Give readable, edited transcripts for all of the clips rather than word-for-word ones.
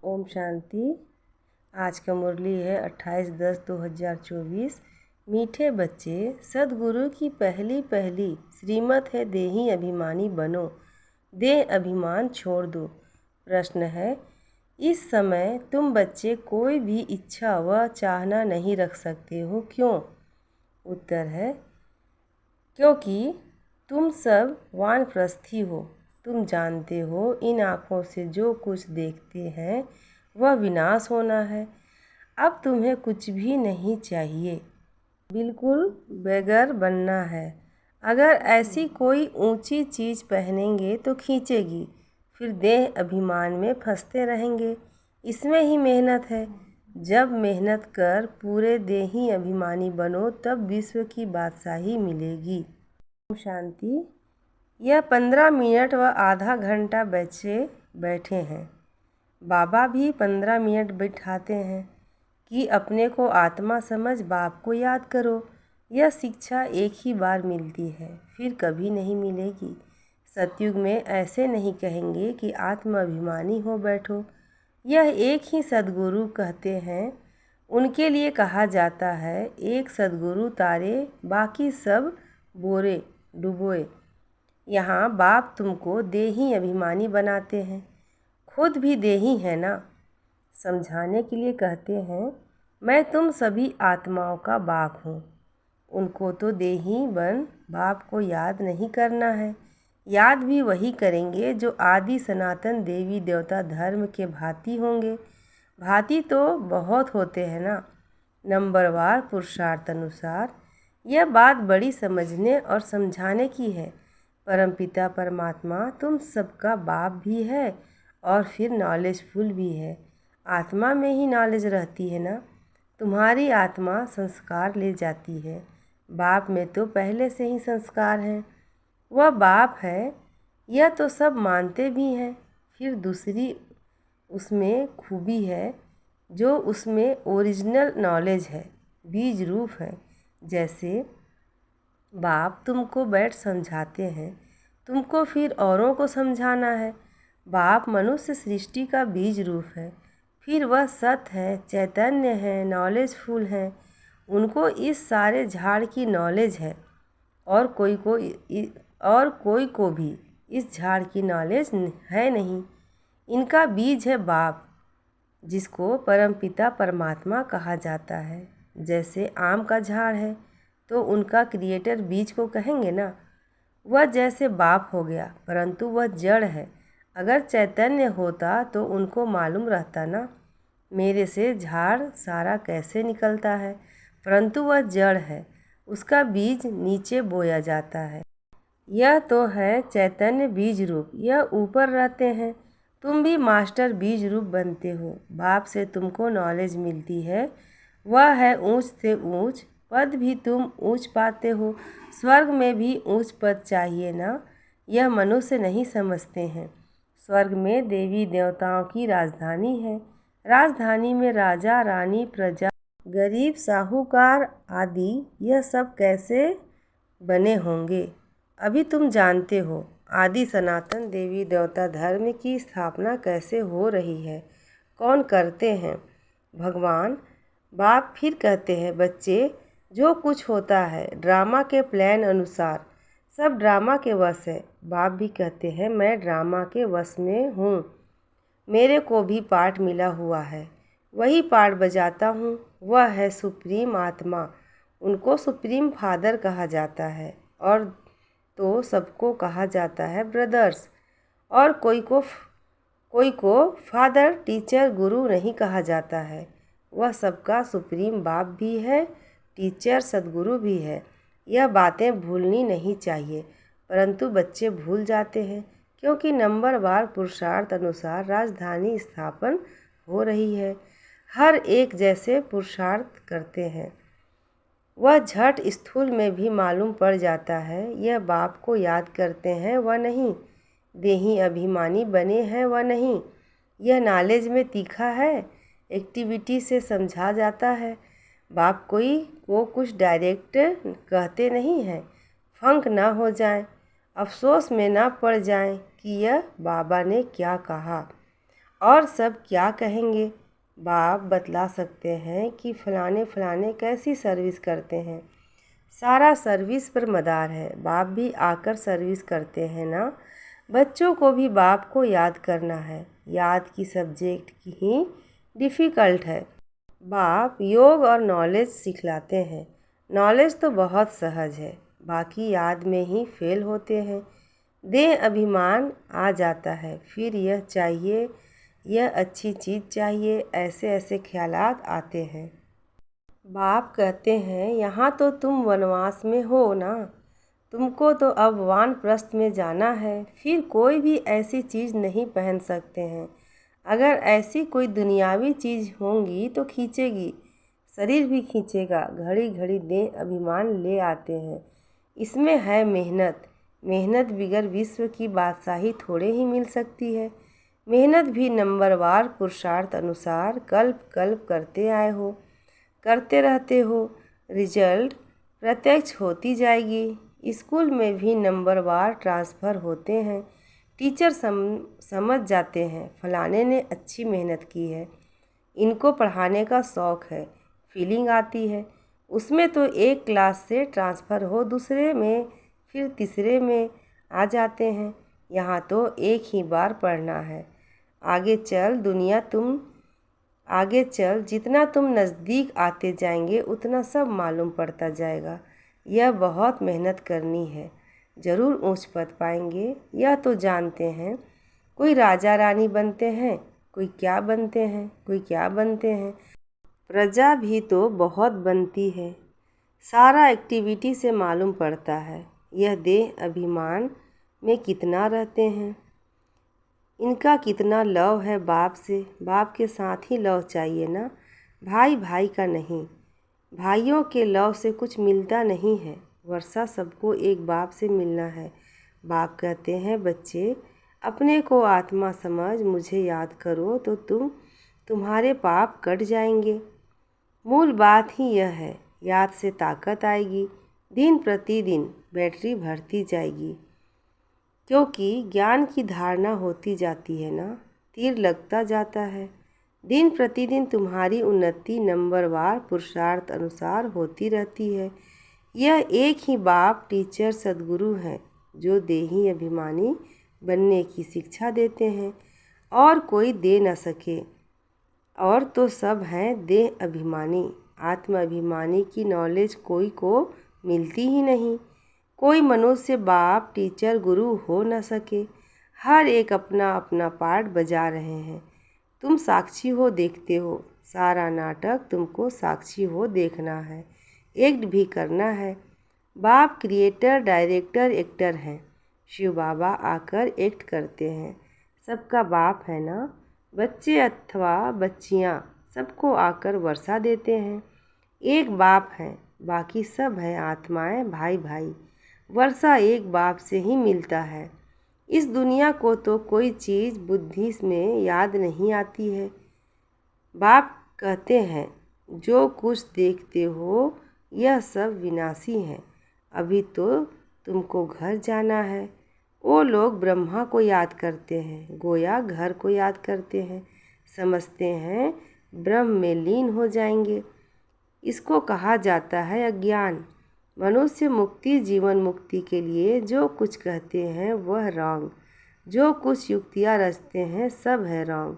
ओम शांति। आज का मुरली है 28/10/2024। मीठे बच्चे, सद्गुरु की पहली पहली श्रीमत है, देही अभिमानी बनो, देह अभिमान छोड़ दो। प्रश्न है, इस समय तुम बच्चे कोई भी इच्छा व चाहना नहीं रख सकते हो, क्यों? उत्तर है, क्योंकि तुम सब वानप्रस्थी हो। तुम जानते हो इन आँखों से जो कुछ देखते हैं वह विनाश होना है। अब तुम्हें कुछ भी नहीं चाहिए, बिल्कुल बेगर बनना है। अगर ऐसी कोई ऊंची चीज़ पहनेंगे तो खींचेगी, फिर देह अभिमान में फंसते रहेंगे। इसमें ही मेहनत है। जब मेहनत कर पूरे देही अभिमानी बनो तब विश्व की बादशाही मिलेगी। शांति। यह 15 मिनट व आधा घंटा बच्चे बैठे हैं। बाबा भी 15 मिनट बिठाते हैं कि अपने को आत्मा समझ बाप को याद करो। यह शिक्षा एक ही बार मिलती है, फिर कभी नहीं मिलेगी। सतयुग में ऐसे नहीं कहेंगे कि आत्म अभिमानी हो बैठो। यह एक ही सद्गुरु कहते हैं। उनके लिए कहा जाता है, एक सद्गुरु तारे बाकी सब बोरे डुबोए। यहाँ बाप तुमको देही अभिमानी बनाते हैं, खुद भी देही है ना। समझाने के लिए कहते हैं, मैं तुम सभी आत्माओं का बाप हूँ। उनको तो देही बन बाप को याद नहीं करना है। याद भी वही करेंगे जो आदि सनातन देवी देवता धर्म के भांति होंगे। भांति तो बहुत होते हैं ना, नंबरवार पुरुषार्थ अनुसार। यह बात बड़ी समझने और समझाने की है। परमपिता परमात्मा तुम सबका बाप भी है और फिर नॉलेजफुल भी है। आत्मा में ही नॉलेज रहती है ना। तुम्हारी आत्मा संस्कार ले जाती है। बाप में तो पहले से ही संस्कार हैं। वह बाप है, यह तो सब मानते भी हैं। फिर दूसरी उसमें खूबी है जो उसमें ओरिजिनल नॉलेज है, बीज रूप है। जैसे बाप तुमको बैठ समझाते हैं, तुमको फिर औरों को समझाना है। बाप मनुष्य सृष्टि का बीज रूप है, फिर वह सत है, चैतन्य है, नॉलेजफुल है। उनको इस सारे झाड़ की नॉलेज है और कोई को भी इस झाड़ की नॉलेज है नहीं। इनका बीज है बाप, जिसको परमपिता परमात्मा कहा जाता है। जैसे आम का झाड़ है तो उनका क्रिएटर बीज को कहेंगे ना। वह जैसे बाप हो गया, परंतु वह जड़ है। अगर चैतन्य होता तो उनको मालूम रहता ना, मेरे से झाड़ सारा कैसे निकलता है। परंतु वह जड़ है, उसका बीज नीचे बोया जाता है। यह तो है चैतन्य बीज रूप, यह ऊपर रहते हैं। तुम भी मास्टर बीज रूप बनते हो। बाप से तुमको नॉलेज मिलती है, वह है ऊंच से ऊंच पद भी तुम ऊंच पाते हो। स्वर्ग में भी ऊंच पद चाहिए ना, यह मनुष्य नहीं समझते हैं। स्वर्ग में देवी देवताओं की राजधानी है। राजधानी में राजा रानी प्रजा गरीब साहूकार आदि यह सब कैसे बने होंगे। अभी तुम जानते हो आदि सनातन देवी देवता धर्म की स्थापना कैसे हो रही है, कौन करते हैं? भगवान। बाप फिर कहते हैं, बच्चे जो कुछ होता है ड्रामा के प्लान अनुसार, सब ड्रामा के वश है। बाप भी कहते हैं, मैं ड्रामा के वश में हूँ। मेरे को भी पार्ट मिला हुआ है, वही पार्ट बजाता हूँ। वह है सुप्रीम आत्मा, उनको सुप्रीम फादर कहा जाता है। और तो सबको कहा जाता है ब्रदर्स। और कोई को फादर टीचर गुरु नहीं कहा जाता है। वह सबका सुप्रीम बाप भी है, टीचर सदगुरु भी है। यह बातें भूलनी नहीं चाहिए, परंतु बच्चे भूल जाते हैं, क्योंकि नंबरवार पुरुषार्थ अनुसार राजधानी स्थापन हो रही है। हर एक जैसे पुरुषार्थ करते हैं, वह झट स्थूल में भी मालूम पड़ जाता है। यह बाप को याद करते हैं वह नहीं, देही अभिमानी बने हैं वह नहीं। यह नॉलेज में तीखा है, एक्टिविटी से समझा जाता है। बाप कोई को कुछ डायरेक्ट कहते नहीं हैं, फंक ना हो जाए, अफसोस में ना पड़ जाएं कि यह बाबा ने क्या कहा। और सब क्या कहेंगे। बाप बतला सकते हैं कि फलाने फलाने कैसी सर्विस करते हैं। सारा सर्विस पर मदार है। बाप भी आकर सर्विस करते हैं ना। बच्चों को भी बाप को याद करना है। याद की सब्जेक्ट की ही डिफ़िकल्ट है। बाप योग और नॉलेज सिखलाते हैं। नॉलेज तो बहुत सहज है, बाकी याद में ही फेल होते हैं। देह अभिमान आ जाता है, फिर यह चाहिए, यह अच्छी चीज़ चाहिए, ऐसे ऐसे ख्यालात आते हैं। बाप कहते हैं यहाँ तो तुम वनवास में हो ना, तुमको तो अब वानप्रस्थ में जाना है। फिर कोई भी ऐसी चीज़ नहीं पहन सकते हैं। अगर ऐसी कोई दुनियावी चीज़ होंगी तो खींचेगी, शरीर भी खींचेगा। घड़ी घड़ी देह अभिमान ले आते हैं। इसमें है मेहनत। मेहनत बिगर विश्व की बादशाही थोड़े ही मिल सकती है। मेहनत भी नंबरवार पुरुषार्थ अनुसार कल्प कल्प करते आए हो, करते रहते हो। रिजल्ट प्रत्यक्ष होती जाएगी। स्कूल में भी नंबरवार ट्रांसफ़र होते हैं। टीचर समझ जाते हैं फलाने ने अच्छी मेहनत की है, इनको पढ़ाने का शौक़ है, फीलिंग आती है। उसमें तो एक क्लास से ट्रांसफ़र हो दूसरे में, फिर तीसरे में आ जाते हैं। यहाँ तो एक ही बार पढ़ना है। आगे चल जितना तुम नज़दीक आते जाएंगे उतना सब मालूम पड़ता जाएगा। यह बहुत मेहनत करनी है, ज़रूर ऊंच पद पाएंगे, यह तो जानते हैं। कोई राजा रानी बनते हैं, कोई क्या बनते हैं, कोई क्या बनते हैं। प्रजा भी तो बहुत बनती है। सारा एक्टिविटी से मालूम पड़ता है। यह देह अभिमान में कितना रहते हैं, इनका कितना लव है बाप से। बाप के साथ ही लव चाहिए ना, भाई भाई का नहीं। भाइयों के लव से कुछ मिलता नहीं है। वर्षा सबको एक बाप से मिलना है। बाप कहते हैं बच्चे अपने को आत्मा समझ मुझे याद करो तो तुम्हारे पाप कट जाएंगे। मूल बात ही यह है। याद से ताकत आएगी, दिन प्रतिदिन बैटरी बढ़ती जाएगी, क्योंकि ज्ञान की धारणा होती जाती है ना, तीर लगता जाता है। दिन प्रतिदिन तुम्हारी उन्नति नंबरवार पुरुषार्थ अनुसार होती रहती है। यह एक ही बाप टीचर सद्गुरु हैं जो देही अभिमानी बनने की शिक्षा देते हैं, और कोई दे न सके। और तो सब हैं देह अभिमानी। आत्म अभिमानी की नॉलेज कोई को मिलती ही नहीं। कोई मनुष्य बाप टीचर गुरु हो न सके। हर एक अपना अपना पार्ट बजा रहे हैं। तुम साक्षी हो, देखते हो। सारा नाटक तुमको साक्षी हो देखना है, एक्ट भी करना है। बाप क्रिएटर डायरेक्टर एक्टर हैं। शिव बाबा आकर एक्ट करते हैं। सबका बाप है ना। बच्चे अथवा बच्चियाँ सबको आकर वर्षा देते हैं। एक बाप है, बाकी सब है आत्माएं भाई भाई। वर्षा एक बाप से ही मिलता है। इस दुनिया को तो कोई चीज़ बुद्धि में याद नहीं आती है। बाप कहते हैं जो कुछ देखते हो यह सब विनाशी है। अभी तो तुमको घर जाना है। वो लोग ब्रह्मा को याद करते हैं, गोया घर को याद करते हैं, समझते हैं ब्रह्म में लीन हो जाएंगे। इसको कहा जाता है अज्ञान। मनुष्य मुक्ति जीवन मुक्ति के लिए जो कुछ कहते हैं वह रॉन्ग। जो कुछ युक्तियाँ रचते हैं सब है रॉन्ग।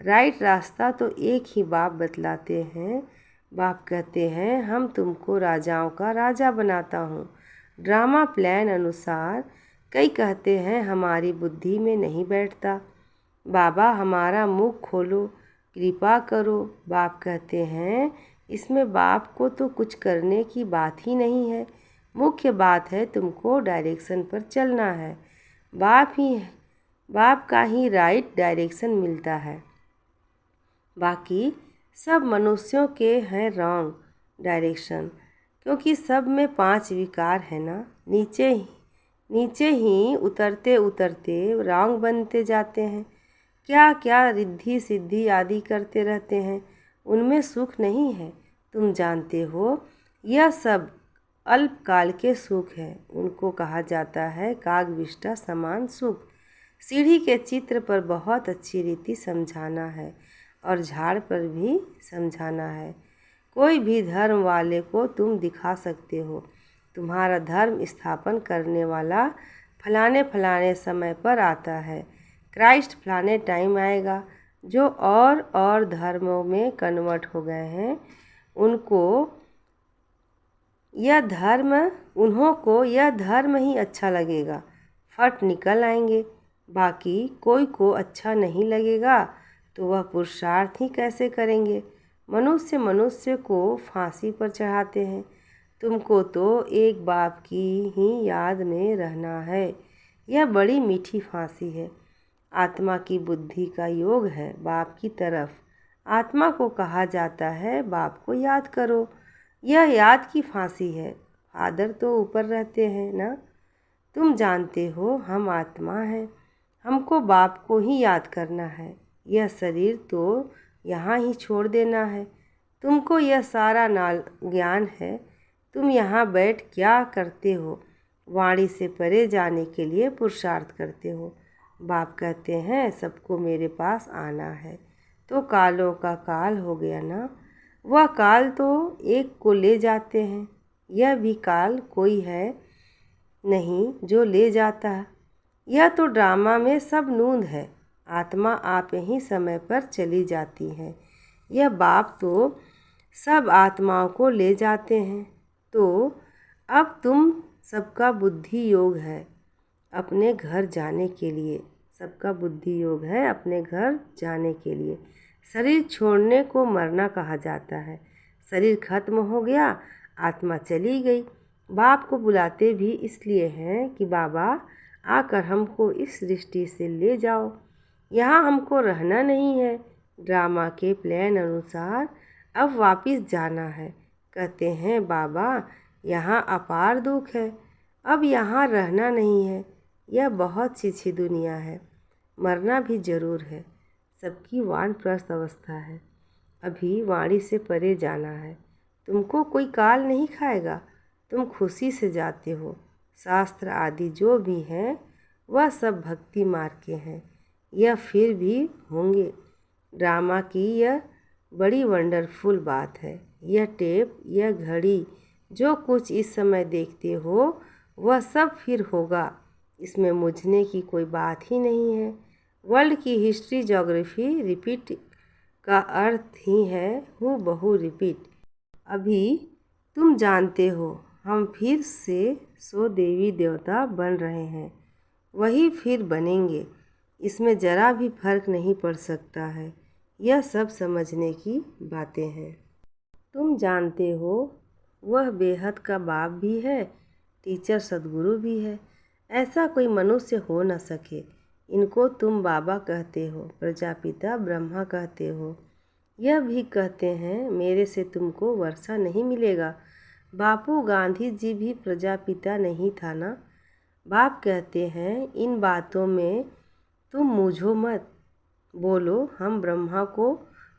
राइट रास्ता तो एक ही बाप बतलाते हैं। बाप कहते हैं हम तुमको राजाओं का राजा बनाता हूँ। ड्रामा प्लान अनुसार कई कहते हैं हमारी बुद्धि में नहीं बैठता। बाबा हमारा मुख खोलो, कृपा करो। बाप कहते हैं इसमें बाप को तो कुछ करने की बात ही नहीं है। मुख्य बात है तुमको डायरेक्शन पर चलना है। बाप का ही राइट डायरेक्शन मिलता है। बाकी सब मनुष्यों के हैं रॉन्ग डायरेक्शन, क्योंकि सब में 5 विकार है ना। नीचे ही उतरते उतरते रॉन्ग बनते जाते हैं। क्या क्या रिद्धि सिद्धि आदि करते रहते हैं, उनमें सुख नहीं है। तुम जानते हो यह सब अल्पकाल के सुख है। उनको कहा जाता है कागविष्टा समान सुख। सीढ़ी के चित्र पर बहुत अच्छी रीति समझाना है और झाड़ पर भी समझाना है। कोई भी धर्म वाले को तुम दिखा सकते हो, तुम्हारा धर्म स्थापन करने वाला फलाने फलाने समय पर आता है, क्राइस्ट फलाने टाइम आएगा। जो और धर्मों में कन्वर्ट हो गए हैं उन्हों को यह धर्म ही अच्छा लगेगा, फट निकल आएंगे। बाकी कोई को अच्छा नहीं लगेगा तो वह पुरुषार्थ ही कैसे करेंगे। मनुष्य को फांसी पर चढ़ाते हैं। तुमको तो एक बाप की ही याद में रहना है। यह बड़ी मीठी फांसी है। आत्मा की बुद्धि का योग है बाप की तरफ। आत्मा को कहा जाता है बाप को याद करो। यह याद की फांसी है। फादर तो ऊपर रहते हैं ना। तुम जानते हो हम आत्मा हैं, हमको बाप को ही याद करना है। यह शरीर तो यहाँ ही छोड़ देना है। तुमको यह सारा ज्ञान है। तुम यहाँ बैठ क्या करते हो? वाणी से परे जाने के लिए पुरुषार्थ करते हो। बाप कहते हैं सबको मेरे पास आना है। तो कालों का काल हो गया ना। वह काल तो एक को ले जाते हैं। यह भी काल कोई है नहीं जो ले जाता है। यह तो ड्रामा में सब नूंद है। आत्मा आप ही समय पर चली जाती है। यह बाप तो सब आत्माओं को ले जाते हैं। तो अब तुम सबका बुद्धि योग है अपने घर जाने के लिए। सबका बुद्धि योग है अपने घर जाने के लिए। शरीर छोड़ने को मरना कहा जाता है। शरीर खत्म हो गया, आत्मा चली गई। बाप को बुलाते भी इसलिए हैं कि बाबा आकर हमको इस दृष्टि से ले जाओ। यहाँ हमको रहना नहीं है। ड्रामा के प्लान अनुसार अब वापस जाना है। कहते हैं बाबा यहाँ अपार दुख है, अब यहाँ रहना नहीं है। यह बहुत सी दुनिया है। मरना भी जरूर है। सबकी वानप्रस्थ अवस्था है। अभी वाणी से परे जाना है। तुमको कोई काल नहीं खाएगा। तुम खुशी से जाते हो। शास्त्र आदि जो भी हैं वह सब भक्ति मार्ग के हैं। यह फिर भी होंगे। ड्रामा की यह बड़ी वंडरफुल बात है। यह टेप, यह घड़ी, जो कुछ इस समय देखते हो वह सब फिर होगा। इसमें मुझने की कोई बात ही नहीं है। वर्ल्ड की हिस्ट्री ज्योग्राफी रिपीट का अर्थ ही है हूबहू रिपीट। अभी तुम जानते हो हम फिर से 100 देवी देवता बन रहे हैं, वही फिर बनेंगे। इसमें ज़रा भी फर्क नहीं पड़ सकता है। यह सब समझने की बातें हैं। तुम जानते हो वह बेहद का बाप भी है, टीचर सदगुरु भी है। ऐसा कोई मनुष्य हो न सके। इनको तुम बाबा कहते हो, प्रजापिता ब्रह्मा कहते हो। यह भी कहते हैं मेरे से तुमको वर्षा नहीं मिलेगा। बापू गांधी जी भी प्रजापिता नहीं था ना। बाप कहते हैं इन बातों में तुम मूझो मत। बोलो हम ब्रह्मा को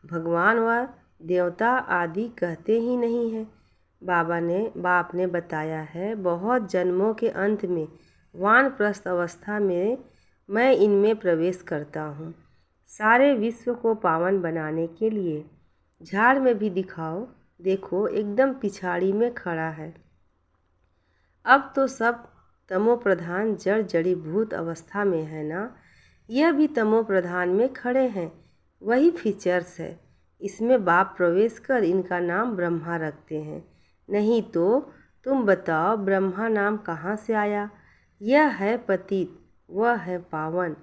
भगवान व देवता आदि कहते ही नहीं हैं। बाप ने बताया है बहुत जन्मों के अंत में वानप्रस्थ अवस्था में मैं इनमें प्रवेश करता हूँ, सारे विश्व को पावन बनाने के लिए। झाड़ में भी दिखाओ, देखो एकदम पिछाड़ी में खड़ा है। अब तो सब तमो प्रधान जड़ जड़ीभूत अवस्था में है ना। यह भी तमो प्रधान में खड़े हैं। वही फीचर्स है। इसमें बाप प्रवेश कर इनका नाम ब्रह्मा रखते हैं। नहीं तो तुम बताओ ब्रह्मा नाम कहाँ से आया। यह है पतित, वह है पावन।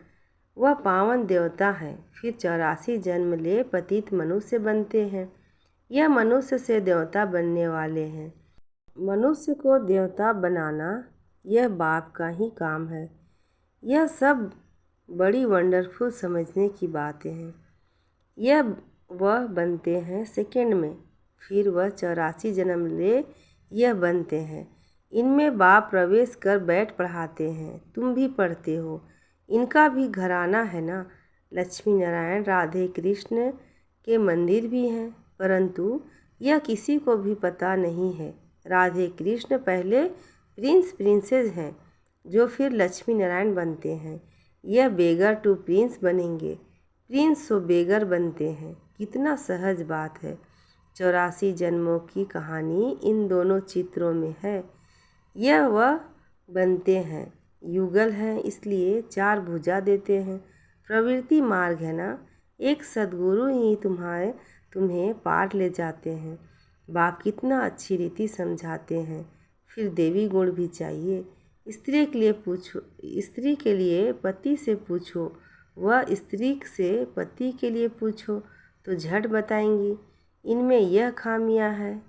वह पावन देवता है, फिर 84 जन्म ले पतित मनुष्य बनते हैं। यह मनुष्य से देवता बनने वाले हैं। मनुष्य को देवता बनाना यह बाप का ही काम है। यह सब बड़ी वंडरफुल समझने की बातें हैं। यह वह बनते हैं सेकंड में, फिर वह 84 जन्म ले यह बनते हैं। इनमें बाप प्रवेश कर बैठ पढ़ाते हैं। तुम भी पढ़ते हो। इनका भी घराना है ना। लक्ष्मी नारायण राधे कृष्ण के मंदिर भी हैं, परंतु यह किसी को भी पता नहीं है। राधे कृष्ण पहले प्रिंसेस हैं जो फिर लक्ष्मी नारायण बनते हैं। यह बेगर टू प्रिंस बनेंगे, प्रिंस सो बेगर बनते हैं। कितना सहज बात है। 84 जन्मों की कहानी इन दोनों चित्रों में है। यह वह बनते हैं, युगल हैं इसलिए 4 भुजा देते हैं। प्रवृत्ति मार्ग है ना, एक सद्गुरु ही तुम्हें पार ले जाते हैं। बाप कितना अच्छी रीति समझाते हैं। फिर देवी गुण भी चाहिए। स्त्री के लिए पति से पूछो, वह स्त्री से पति के लिए पूछो तो झट बताएंगी। इनमें यह खामियां है,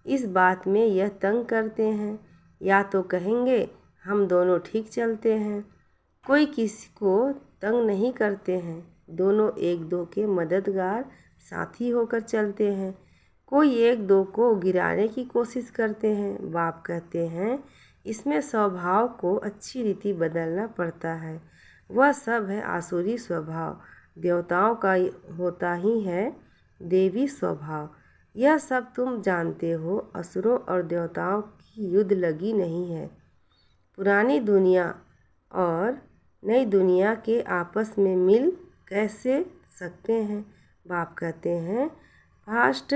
इस बात में यह तंग करते हैं। या तो कहेंगे हम दोनों ठीक चलते हैं, कोई किसी को तंग नहीं करते हैं, दोनों एक दो के मददगार साथी होकर चलते हैं। कोई एक दो को गिराने की कोशिश करते हैं। बाप कहते हैं इसमें स्वभाव को अच्छी रीति बदलना पड़ता है। वह सब है आसुरी स्वभाव, देवताओं का होता ही है देवी स्वभाव। यह सब तुम जानते हो। असुरों और देवताओं की युद्ध लगी नहीं है। पुरानी दुनिया और नई दुनिया के आपस में मिल कैसे सकते हैं। बाप कहते हैं पास्ट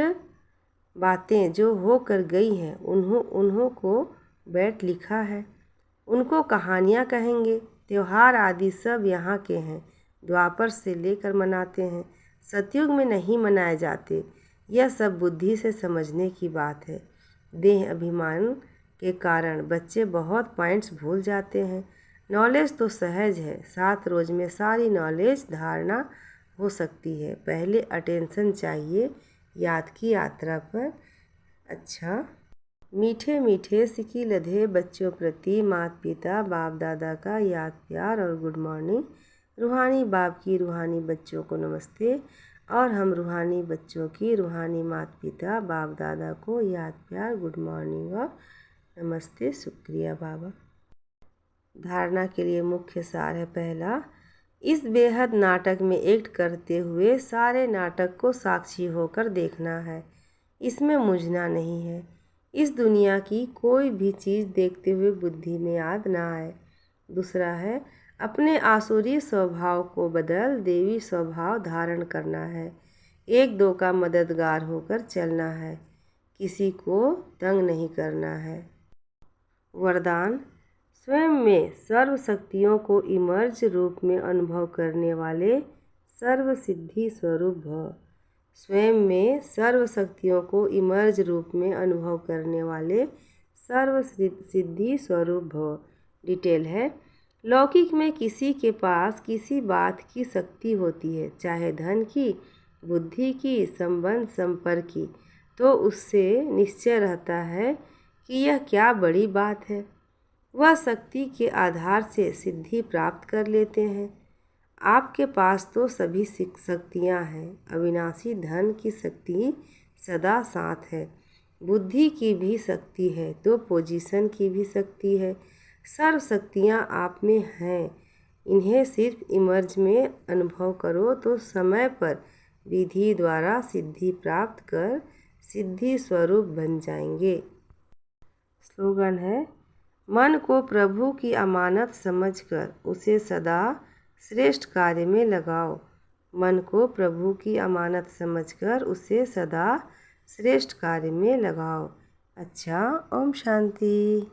बातें जो होकर गई हैं उन्हों को बैठ लिखा है, उनको कहानियाँ कहेंगे। त्योहार आदि सब यहाँ के हैं, द्वापर से लेकर मनाते हैं, सतयुग में नहीं मनाए जाते। यह सब बुद्धि से समझने की बात है। देह अभिमान के कारण बच्चे बहुत पॉइंट्स भूल जाते हैं। नॉलेज तो सहज है, 7 रोज में सारी नॉलेज धारणा हो सकती है। पहले अटेंशन चाहिए याद की यात्रा पर। अच्छा, मीठे मीठे सिकी लधे बच्चों प्रति माता पिता बाप दादा का याद प्यार और गुड मॉर्निंग। रूहानी बाप की रूहानी बच्चों को नमस्ते, और हम रूहानी बच्चों की रूहानी माता पिता बाप दादा को याद प्यार गुड मॉर्निंग और नमस्ते। शुक्रिया बाबा। धारणा के लिए मुख्य सार है। पहला, इस बेहद नाटक में एक्ट करते हुए सारे नाटक को साक्षी होकर देखना है, इसमें मुझना नहीं है। इस दुनिया की कोई भी चीज़ देखते हुए बुद्धि में याद ना आए। दूसरा है, अपने आसुरी स्वभाव को बदल देवी स्वभाव धारण करना है। एक दो का मददगार होकर चलना है, किसी को तंग नहीं करना है। वरदान, स्वयं में सर्व शक्तियों को इमर्ज रूप में अनुभव करने वाले सर्व सिद्धि स्वरूप भव। स्वयं में सर्व शक्तियों को इमर्ज रूप में अनुभव करने वाले सर्व सिद्धि स्वरूप भव। डिटेल है, लौकिक में किसी के पास किसी बात की शक्ति होती है, चाहे धन की, बुद्धि की, संबंध संपर्क की, तो उससे निश्चय रहता है कि यह क्या बड़ी बात है। वह शक्ति के आधार से सिद्धि प्राप्त कर लेते हैं। आपके पास तो सभी शक्तियाँ हैं। अविनाशी धन की शक्ति सदा साथ है, बुद्धि की भी शक्ति है, तो पोजीशन की भी शक्ति है। सर्व शक्तियाँ आप में हैं, इन्हें सिर्फ इमर्ज में अनुभव करो तो समय पर विधि द्वारा सिद्धि प्राप्त कर सिद्धि स्वरूप बन जाएंगे। स्लोगन है, मन को प्रभु की अमानत समझकर उसे सदा श्रेष्ठ कार्य में लगाओ। मन को प्रभु की अमानत समझकर उसे सदा श्रेष्ठ कार्य में लगाओ। अच्छा, ओम शांति।